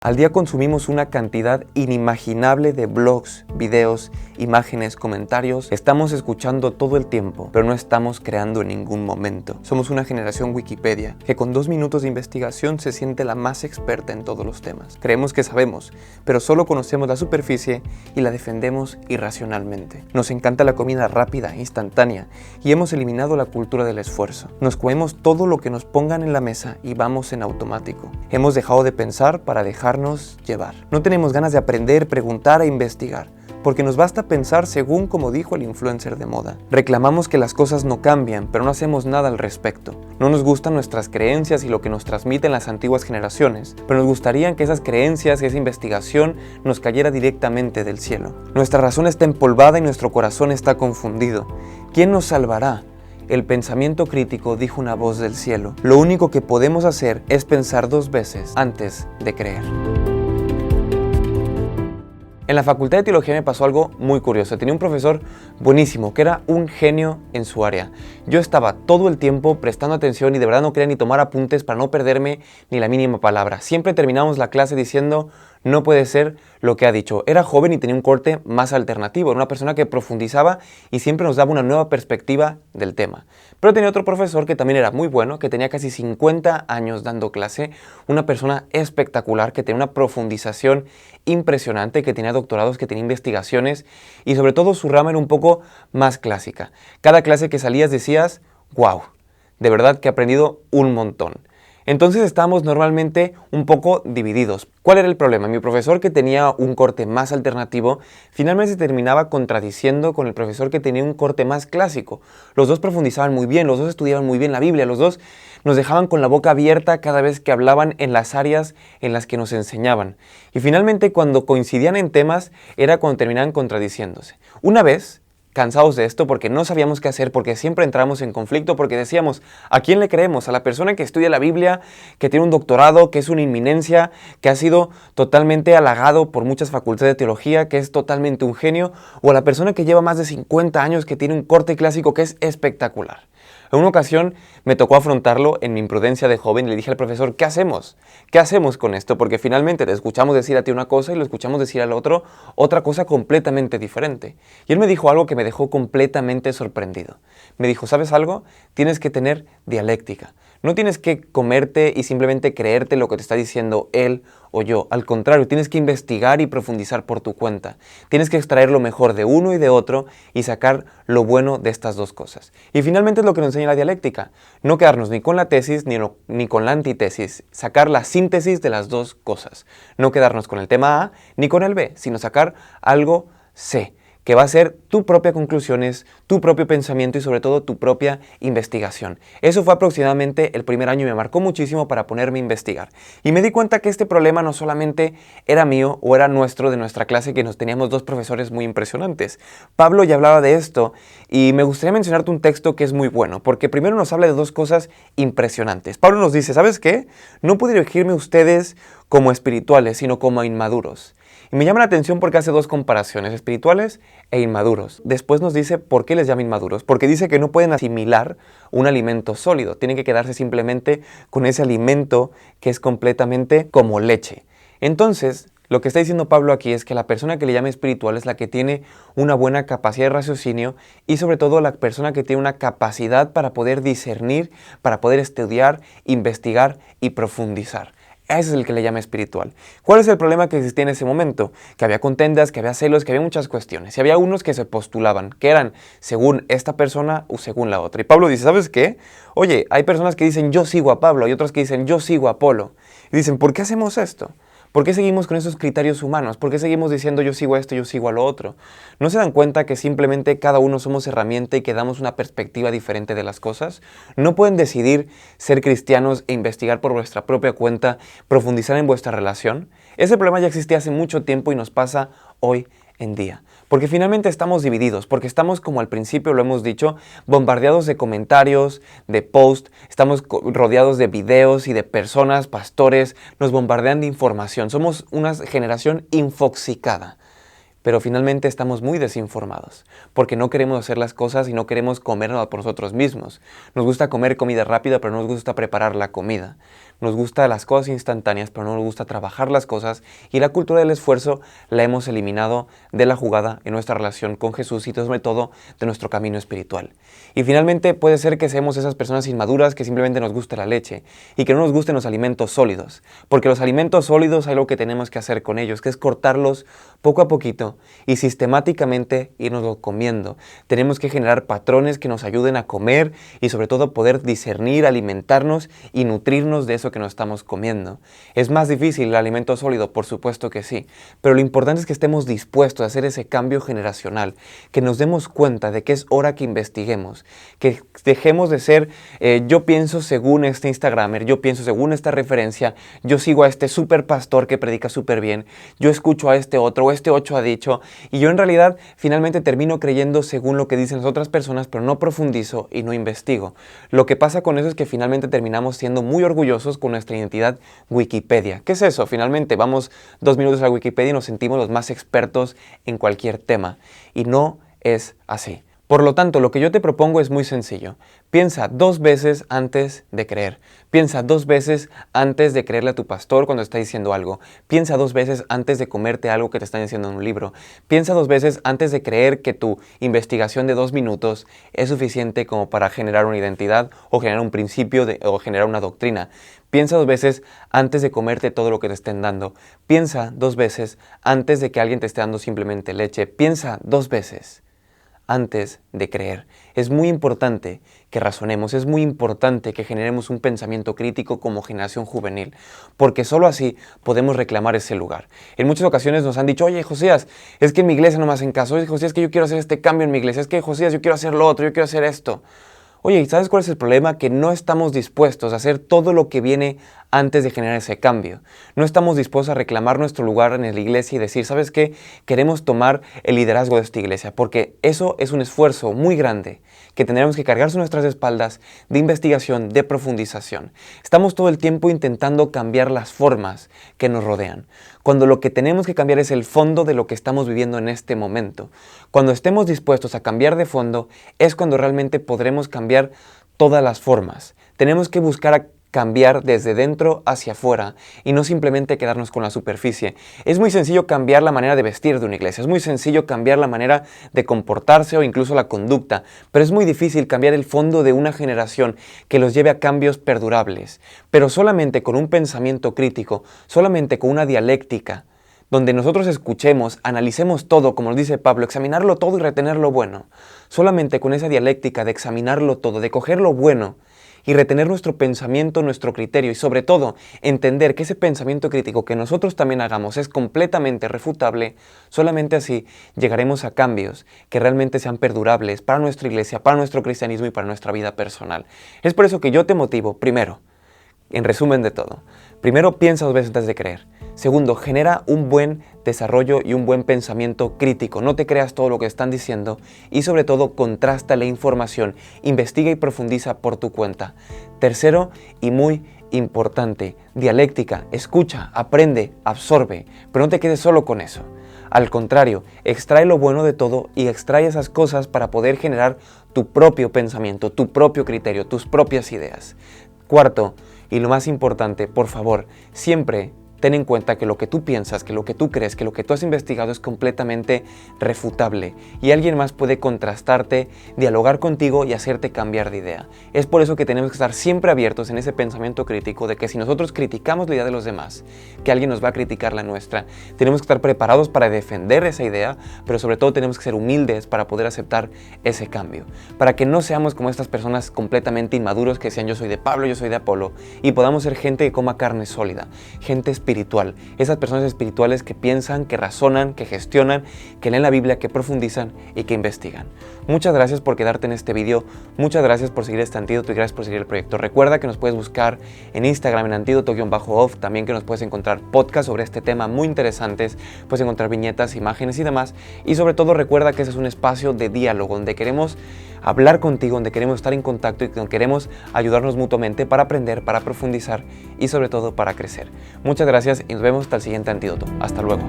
Al día consumimos una cantidad inimaginable de blogs, videos, imágenes, comentarios. Estamos escuchando todo el tiempo, pero no estamos creando en ningún momento. Somos una generación Wikipedia que con 2 minutos de investigación se siente la más experta en todos los temas. Creemos que sabemos, pero solo conocemos la superficie y la defendemos irracionalmente. Nos encanta la comida rápida, instantánea, y hemos eliminado la cultura del esfuerzo. Nos comemos todo lo que nos pongan en la mesa y vamos en automático. Hemos dejado de pensar para dejarnos llevar. No tenemos ganas de aprender, preguntar e investigar, porque nos basta pensar según como dijo el influencer de moda. Reclamamos que las cosas no cambian, pero no hacemos nada al respecto. No nos gustan nuestras creencias y lo que nos transmiten las antiguas generaciones, pero nos gustaría que esas creencias y esa investigación nos cayera directamente del cielo. Nuestra razón está empolvada y nuestro corazón está confundido. ¿Quién nos salvará? El pensamiento crítico dijo una voz del cielo. Lo único que podemos hacer es pensar 2 veces antes de creer. En la Facultad de Teología me pasó algo muy curioso. Tenía un profesor buenísimo, que era un genio en su área. Yo estaba todo el tiempo prestando atención y de verdad no quería ni tomar apuntes para no perderme ni la mínima palabra. Siempre terminábamos la clase diciendo, no puede ser lo que ha dicho. Era joven y tenía un corte más alternativo. Era una persona que profundizaba y siempre nos daba una nueva perspectiva del tema. Pero tenía otro profesor que también era muy bueno, que tenía casi 50 años dando clase. Una persona espectacular, que tenía una profundización impresionante, que tenía doctorados, que tenía investigaciones y sobre todo su rama era un poco más clásica. Cada clase que salías decías, wow, de verdad que he aprendido un montón. Entonces estábamos normalmente un poco divididos. ¿Cuál era el problema? Mi profesor, que tenía un corte más alternativo, finalmente se terminaba contradiciendo con el profesor que tenía un corte más clásico. Los dos profundizaban muy bien, los dos estudiaban muy bien la Biblia, los dos nos dejaban con la boca abierta cada vez que hablaban en las áreas en las que nos enseñaban. Y finalmente, cuando coincidían en temas, era cuando terminaban contradiciéndose. Una vez, cansados de esto porque no sabíamos qué hacer, porque siempre entramos en conflicto, porque decíamos, ¿a quién le creemos? ¿A la persona que estudia la Biblia, que tiene un doctorado, que es una inminencia, que ha sido totalmente halagado por muchas facultades de teología, que es totalmente un genio? ¿O a la persona que lleva más de 50 años, que tiene un corte clásico que es espectacular? En una ocasión me tocó afrontarlo en mi imprudencia de joven y le dije al profesor, ¿qué hacemos? ¿Qué hacemos con esto? Porque finalmente te escuchamos decir a ti una cosa y lo escuchamos decir al otro otra cosa completamente diferente. Y él me dijo algo que me dejó completamente sorprendido. Me dijo, ¿sabes algo? Tienes que tener dialéctica. No tienes que comerte y simplemente creerte lo que te está diciendo él o yo. Al contrario, tienes que investigar y profundizar por tu cuenta. Tienes que extraer lo mejor de uno y de otro y sacar lo bueno de estas dos cosas. Y finalmente es lo que nos enseña la dialéctica. No quedarnos ni con la tesis ni con la antitesis. Sacar la síntesis de las dos cosas. No quedarnos con el tema A ni con el B, sino sacar algo C, que va a ser tu propia conclusiones, tu propio pensamiento y sobre todo tu propia investigación. Eso fue aproximadamente el primer año y me marcó muchísimo para ponerme a investigar. Y me di cuenta que este problema no solamente era mío o era nuestro, de nuestra clase, que nos teníamos 2 profesores muy impresionantes. Pablo ya hablaba de esto y me gustaría mencionarte un texto que es muy bueno, porque primero nos habla de 2 cosas impresionantes. Pablo nos dice, ¿sabes qué? No puedo dirigirme a ustedes como espirituales, sino como inmaduros. Y me llama la atención porque hace 2 comparaciones, espirituales e inmaduros. Después nos dice por qué les llama inmaduros. Porque dice que no pueden asimilar un alimento sólido. Tienen que quedarse simplemente con ese alimento que es completamente como leche. Entonces, lo que está diciendo Pablo aquí es que la persona que le llama espiritual es la que tiene una buena capacidad de raciocinio y sobre todo la persona que tiene una capacidad para poder discernir, para poder estudiar, investigar y profundizar. Ese es el que le llama espiritual. ¿Cuál es el problema que existía en ese momento? Que había contendas, que había celos, que había muchas cuestiones. Y había unos que se postulaban, que eran según esta persona o según la otra. Y Pablo dice, ¿sabes qué? Oye, hay personas que dicen yo sigo a Pablo y otras que dicen yo sigo a Apolo. Y dicen, ¿por qué hacemos esto? ¿Por qué seguimos con esos criterios humanos? ¿Por qué seguimos diciendo yo sigo a esto, yo sigo a lo otro? ¿No se dan cuenta que simplemente cada uno somos herramienta y que damos una perspectiva diferente de las cosas? ¿No pueden decidir ser cristianos e investigar por vuestra propia cuenta, profundizar en vuestra relación? Ese problema ya existía hace mucho tiempo y nos pasa hoy en día. Porque finalmente estamos divididos, porque estamos, como al principio lo hemos dicho, bombardeados de comentarios, de posts, estamos rodeados de videos y de personas, pastores, nos bombardean de información. Somos una generación infoxicada. Pero finalmente estamos muy desinformados, porque no queremos hacer las cosas y no queremos comernos por nosotros mismos. Nos gusta comer comida rápida, pero no nos gusta preparar la comida. nos gustan las cosas instantáneas, pero no nos gusta trabajar las cosas, y la cultura del esfuerzo la hemos eliminado de la jugada en nuestra relación con Jesús y sobre todo de nuestro camino espiritual. Y finalmente puede ser que seamos esas personas inmaduras que simplemente nos guste la leche y que no nos gusten los alimentos sólidos, porque los alimentos sólidos hay algo que tenemos que hacer con ellos, que es cortarlos poco a poquito y sistemáticamente irnos comiendo. Tenemos que generar patrones que nos ayuden a comer y sobre todo poder discernir, alimentarnos y nutrirnos de eso que nos estamos comiendo. ¿Es más difícil el alimento sólido? Por supuesto que sí, pero lo importante es que estemos dispuestos a hacer ese cambio generacional, que nos demos cuenta de que es hora que investiguemos, que dejemos de ser yo pienso según este Instagramer, yo pienso según esta referencia, yo sigo a este super pastor que predica súper bien, yo escucho a este otro, o este ocho ha dicho, y yo en realidad finalmente termino creyendo según lo que dicen las otras personas, pero no profundizo y no investigo. Lo que pasa con eso es que finalmente terminamos siendo muy orgullosos con nuestra identidad Wikipedia. ¿Qué es eso? Finalmente vamos 2 minutos a la Wikipedia y nos sentimos los más expertos en cualquier tema, y no es así. Por lo tanto, lo que yo te propongo es muy sencillo. Piensa 2 veces antes de creer. Piensa 2 veces antes de creerle a tu pastor cuando está diciendo algo. Piensa 2 veces antes de comerte algo que te están diciendo en un libro. Piensa 2 veces antes de creer que tu investigación de 2 minutos es suficiente como para generar una identidad o generar un principio o generar una doctrina. Piensa 2 veces antes de comerte todo lo que te estén dando. Piensa 2 veces antes de que alguien te esté dando simplemente leche. Piensa 2 veces antes de creer. Es muy importante que razonemos, es muy importante que generemos un pensamiento crítico como generación juvenil, porque solo así podemos reclamar ese lugar. En muchas ocasiones nos han dicho, oye Josías, es que en mi iglesia no me hacen caso, oye Josías, es que yo quiero hacer este cambio en mi iglesia, es que Josías, yo quiero hacer lo otro, yo quiero hacer esto. Oye, ¿y sabes cuál es el problema? Que no estamos dispuestos a hacer todo lo que viene antes de generar ese cambio. No estamos dispuestos a reclamar nuestro lugar en la iglesia y decir, ¿sabes qué? Queremos tomar el liderazgo de esta iglesia, porque eso es un esfuerzo muy grande que tendremos que cargar sobre nuestras espaldas de investigación, de profundización. Estamos todo el tiempo intentando cambiar las formas que nos rodean, cuando lo que tenemos que cambiar es el fondo de lo que estamos viviendo en este momento. Cuando estemos dispuestos a cambiar de fondo, es cuando realmente podremos cambiar todas las formas. Tenemos que buscar cambiar desde dentro hacia afuera y no simplemente quedarnos con la superficie. Es muy sencillo cambiar la manera de vestir de una iglesia, es muy sencillo cambiar la manera de comportarse o incluso la conducta, pero es muy difícil cambiar el fondo de una generación que los lleve a cambios perdurables. Pero solamente con un pensamiento crítico, solamente con una dialéctica, donde nosotros escuchemos, analicemos todo, como nos dice Pablo, examinarlo todo y retener lo bueno. Solamente con esa dialéctica de examinarlo todo, de coger lo bueno y retener nuestro pensamiento, nuestro criterio y sobre todo entender que ese pensamiento crítico que nosotros también hagamos es completamente refutable, solamente así llegaremos a cambios que realmente sean perdurables para nuestra iglesia, para nuestro cristianismo y para nuestra vida personal. Es por eso que yo te motivo, primero, en resumen de todo, primero piensa 2 veces antes de creer. Segundo, genera un buen desarrollo y un buen pensamiento crítico. No te creas todo lo que están diciendo y sobre todo contrasta la información, investiga y profundiza por tu cuenta. Tercero y muy importante, dialéctica, escucha, aprende, absorbe, pero no te quedes solo con eso. Al contrario, extrae lo bueno de todo y extrae esas cosas para poder generar tu propio pensamiento, tu propio criterio, tus propias ideas. Cuarto, y lo más importante, por favor, siempre ten en cuenta que lo que tú piensas, que lo que tú crees, que lo que tú has investigado es completamente refutable y alguien más puede contrastarte, dialogar contigo y hacerte cambiar de idea. Es por eso que tenemos que estar siempre abiertos en ese pensamiento crítico de que si nosotros criticamos la idea de los demás, que alguien nos va a criticar la nuestra. Tenemos que estar preparados para defender esa idea, pero sobre todo tenemos que ser humildes para poder aceptar ese cambio. Para que no seamos como estas personas completamente inmaduros que decían yo soy de Pablo, yo soy de Apolo, y podamos ser gente que coma carne sólida, gente espiritual. Esas personas espirituales que piensan, que razonan, que gestionan, que leen la Biblia, que profundizan y que investigan. Muchas gracias por quedarte en este video, muchas gracias por seguir este Antídoto y gracias por seguir el proyecto. Recuerda que nos puedes buscar en Instagram en Antídoto_off, también que nos puedes encontrar podcasts sobre este tema muy interesantes, puedes encontrar viñetas, imágenes y demás. Y sobre todo recuerda que ese es un espacio de diálogo donde queremos hablar contigo, donde queremos estar en contacto y donde queremos ayudarnos mutuamente para aprender, para profundizar y sobre todo para crecer. Muchas gracias y nos vemos hasta el siguiente Antídoto. Hasta luego.